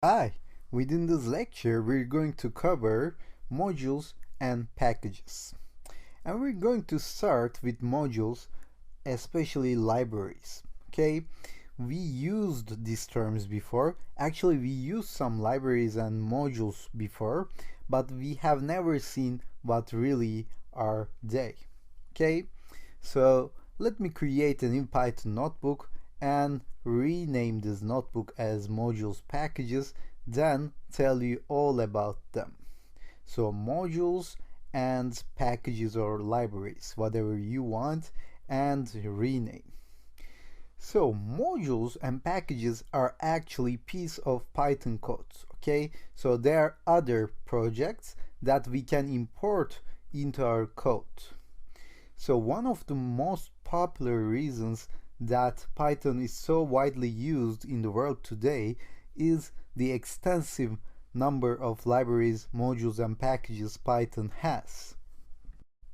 Hi, within this lecture we're going to cover modules and packages. And we're going to start with modules, especially libraries. Okay, we used these terms before. Actually, we used some libraries and modules before, but we have never seen what really are they. Okay, so let me create a new Python notebook and rename this notebook as modules packages, then tell you all about them. So modules and packages or libraries, whatever you want, and rename. So modules and packages are actually piece of Python codes, okay? So there are other projects that we can import into our code. So one of the most popular reasons that Python is so widely used in the world today is the extensive number of libraries, modules, and packages Python has.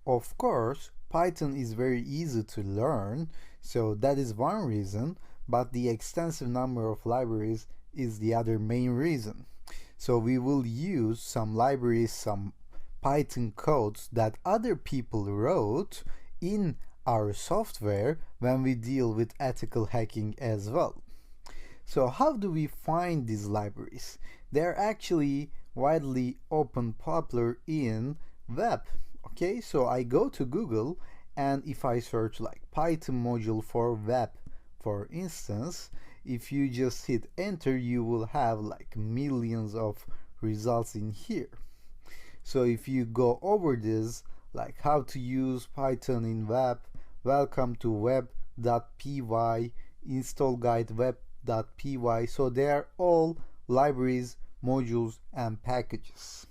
Of course, Python is very easy to learn, so that is one reason, but the extensive number of libraries is the other main reason. So we will use some libraries, some Python codes that other people wrote in our software when we deal with ethical hacking as well. So how do we find these libraries? They're actually widely open popular in web. Okay, so I go to Google, and if I search like Python module for web, for instance, if you just hit enter, you will have like millions of results in here. So if you go over this, like how to use Python in web, welcome to web.py, install guide web.py, so they are all libraries, modules, and packages.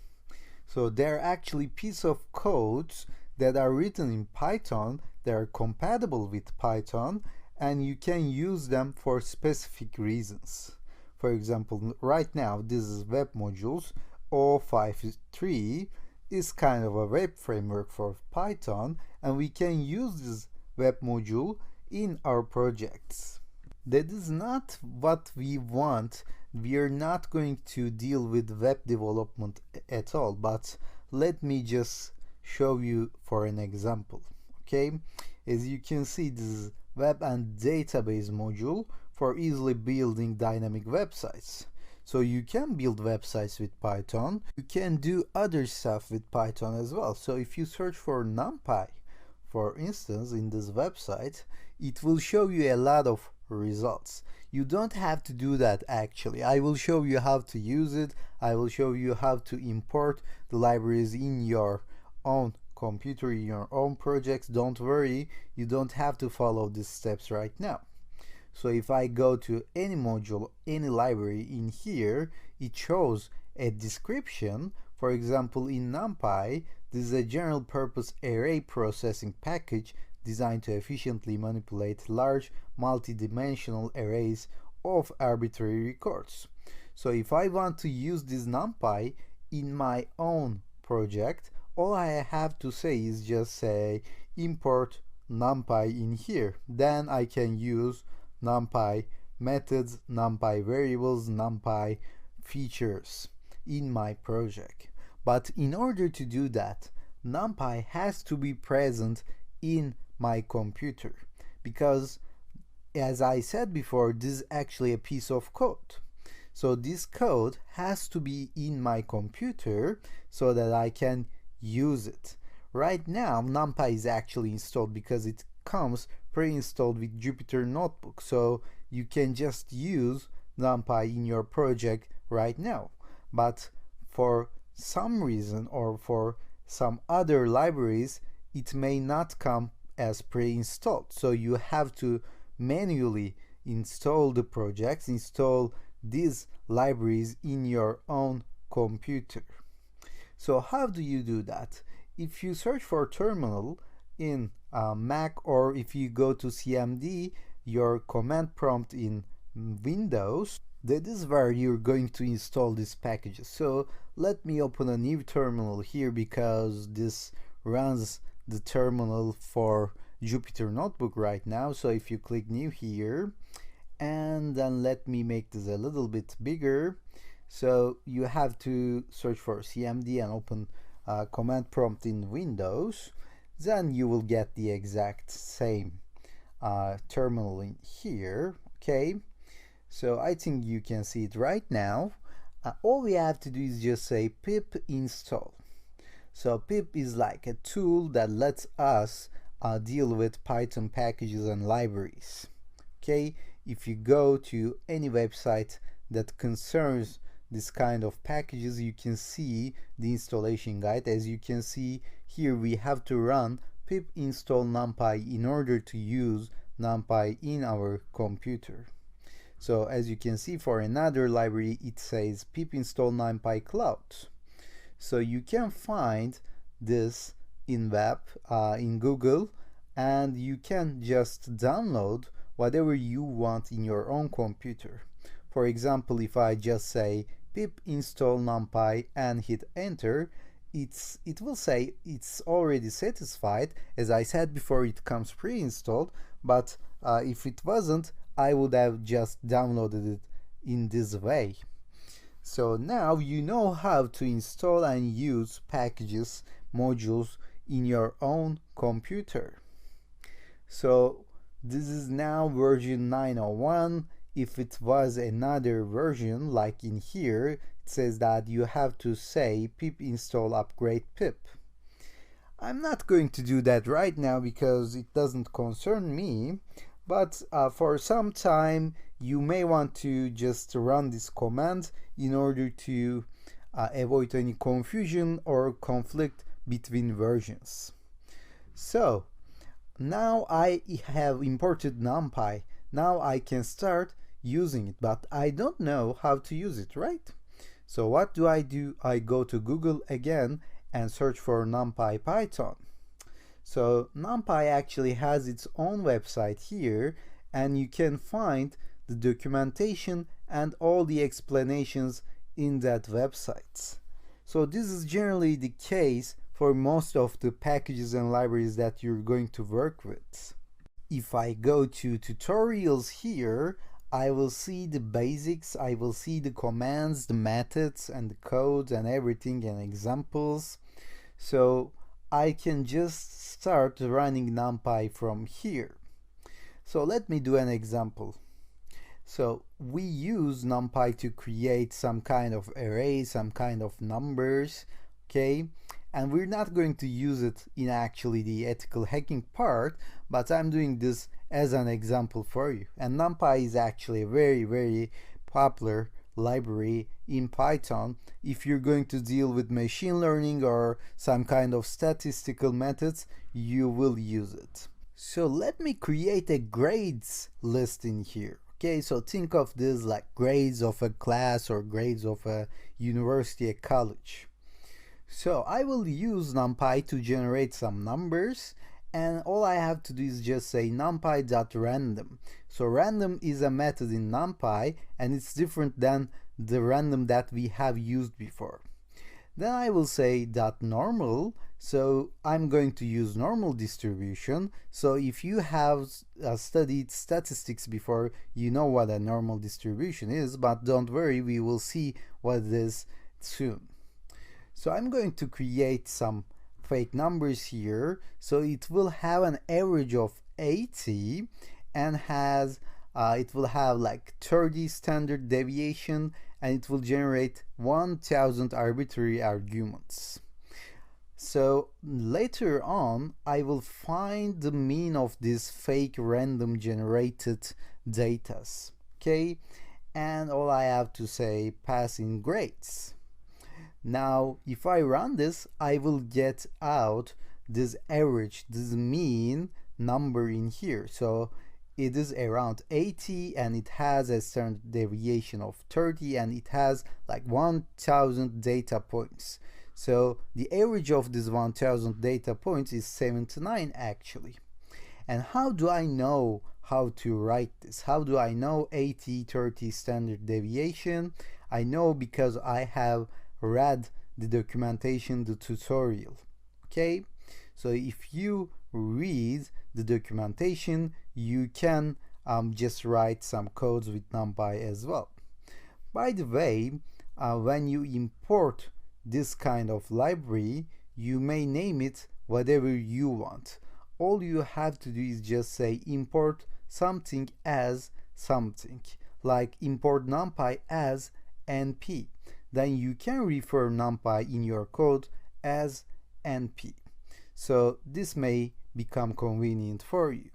So they're actually pieces of codes that are written in Python, that are compatible with Python, and you can use them for specific reasons. For example, right now this is web modules. 053 is kind of a web framework for Python, and we can use this web module in our projects. That is not what we want. We are not going to deal with web development at all, but let me just show you for an example. Okay, as you can see, this is web and database module for easily building dynamic websites. So you can build websites with Python. You can do other stuff with Python as well. So if you search for NumPy, for instance, in this website, it will show you a lot of results. You don't have to do that actually. I will show you how to use it. I will show you how to import the libraries in your own computer, in your own projects. Don't worry, you don't have to follow these steps right now. So if I go to any module, any library in here, it shows a description. For example, in NumPy, this is a general purpose array processing package designed to efficiently manipulate large multi-dimensional arrays of arbitrary records. So if I want to use this NumPy in my own project, all I have to say is just say import NumPy in here. Then I can use NumPy methods, NumPy variables, NumPy features in my project. But in order to do that, NumPy has to be present in my computer, because as I said before, this is actually a piece of code. So this code has to be in my computer so that I can use it. Right now, NumPy is actually installed because it comes pre-installed with Jupyter Notebook. So you can just use NumPy in your project right now. But for some reason or for some other libraries, it may not come as pre-installed. So you have to manually install the projects, install these libraries in your own computer. So how do you do that? If you search for terminal in Mac, or if you go to CMD, your command prompt in Windows, that is where you're going to install these packages. So let me open a new terminal here, because this runs the terminal for Jupyter Notebook right now. So if you click new here, and then let me make this a little bit bigger, So you have to search for cmd and open command prompt in Windows. Then you will get the exact same terminal in here. Okay, so I think you can see it right now. All we have to do is just say pip install. So pip is like a tool that lets us deal with Python packages and libraries. Okay, if you go to any website that concerns this kind of packages, you can see the installation guide. As you can see here, we have to run pip install numpy in order to use numpy in our computer. So as you can see, for another library it says pip install numpy cloud. So you can find this in web, in Google, and you can just download whatever you want in your own computer. For example, if I just say pip install numpy and hit enter, it will say it's already satisfied. As I said before, it comes pre-installed, but if it wasn't, I would have just downloaded it in this way. So now you know how to install and use packages, modules in your own computer. So this is now version 901. If it was another version, like in here, it says that you have to say pip install upgrade pip. I'm not going to do that right now because it doesn't concern me, but for some time you may want to just run this command in order to avoid any confusion or conflict between versions. So now I have imported numpy. Now I can start using it, but I don't know how to use it, right? So what do? I go to Google again and search for NumPy Python. So NumPy actually has its own website here, and you can find the documentation and all the explanations in that website. So this is generally the case for most of the packages and libraries that you're going to work with. If I go to tutorials here, I will see the basics, I will see the commands, the methods and the codes and everything and examples. So I can just start running NumPy from here. So let me do an example. So we use NumPy to create some kind of array, some kind of numbers, okay? And we're not going to use it in actually the ethical hacking part, but I'm doing this as an example for you. And NumPy is actually a very, very popular library in Python if you're going to deal with machine learning or some kind of statistical methods. You will use it. So let me create a grades list in here. Okay, so think of this like grades of a class or grades of a university, a college. So I will use NumPy to generate some numbers, and all I have to do is just say numpy.random. So random is a method in NumPy, and it's different than the random that we have used before. Then I will say .normal, so I'm going to use normal distribution. So if you have studied statistics before, you know what a normal distribution is, but don't worry, we will see what it is soon. So I'm going to create some fake numbers here. So it will have an average of 80 and it will have like 30 standard deviation, and it will generate 1000 arbitrary arguments. So later on, I will find the mean of this fake random generated datas, okay? And all I have to say, pass in grades. Now, if I run this, I will get out this average, this mean number in here. So it is around 80 and it has a standard deviation of 30 and it has like 1000 data points. So the average of this 1000 data points is 79 actually. And how do I know how to write this? How do I know 80-30 standard deviation? I know because I have read the documentation, the tutorial. Okay, so if you read the documentation, you can just write some codes with NumPy as well. By the way, when you import this kind of library, you may name it whatever you want. All you have to do is just say import something as something, like import numpy as np. Then you can refer numpy in your code as np. So this may become convenient for you.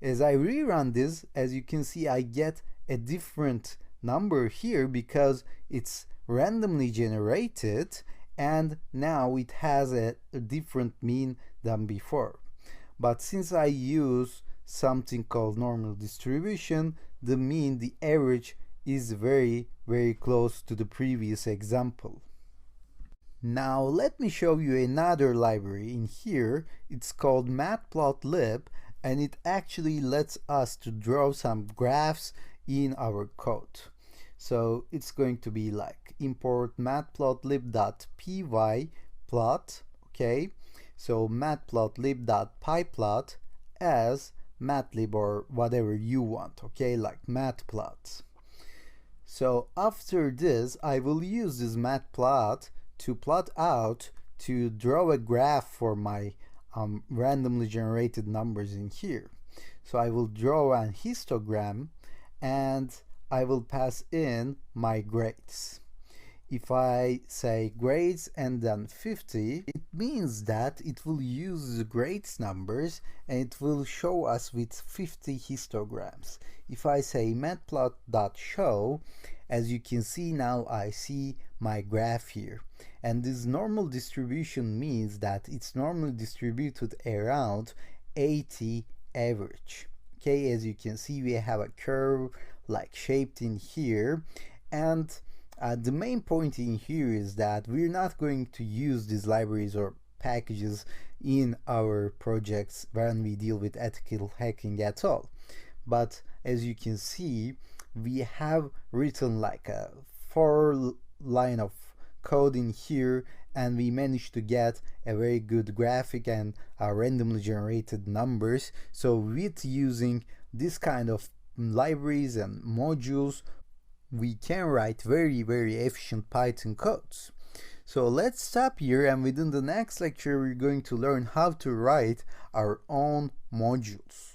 As I rerun this, as you can see, I get a different number here because it's randomly generated, and now it has a different mean than before. But since I use something called normal distribution, the mean, the average, is very close to the previous example. Now let me show you another library in here. It's called Matplotlib, and it actually lets us to draw some graphs in our code. So it's going to be like import matplotlib.py plot, okay? So matplotlib.pyplot as matlib or whatever you want, okay, like matplot. So after this, I will use this matplot to plot out, to draw a graph for my randomly generated numbers in here. So I will draw an histogram and I will pass in my grades. If I say grades and then 50, it means that it will use the grades numbers and it will show us with 50 histograms. If I say matplot.show, as you can see now, I see my graph here. And this normal distribution means that it's normally distributed around 80 average. Okay, as you can see, we have a curve like shaped in here, and the main point in here is that we're not going to use these libraries or packages in our projects when we deal with ethical hacking at all. But as you can see, we have written like a 4-line of code in here, and we managed to get a very good graphic and randomly generated numbers. So with using this kind of libraries and modules, we can write very efficient Python codes. So let's stop here, and within the next lecture we're going to learn how to write our own modules.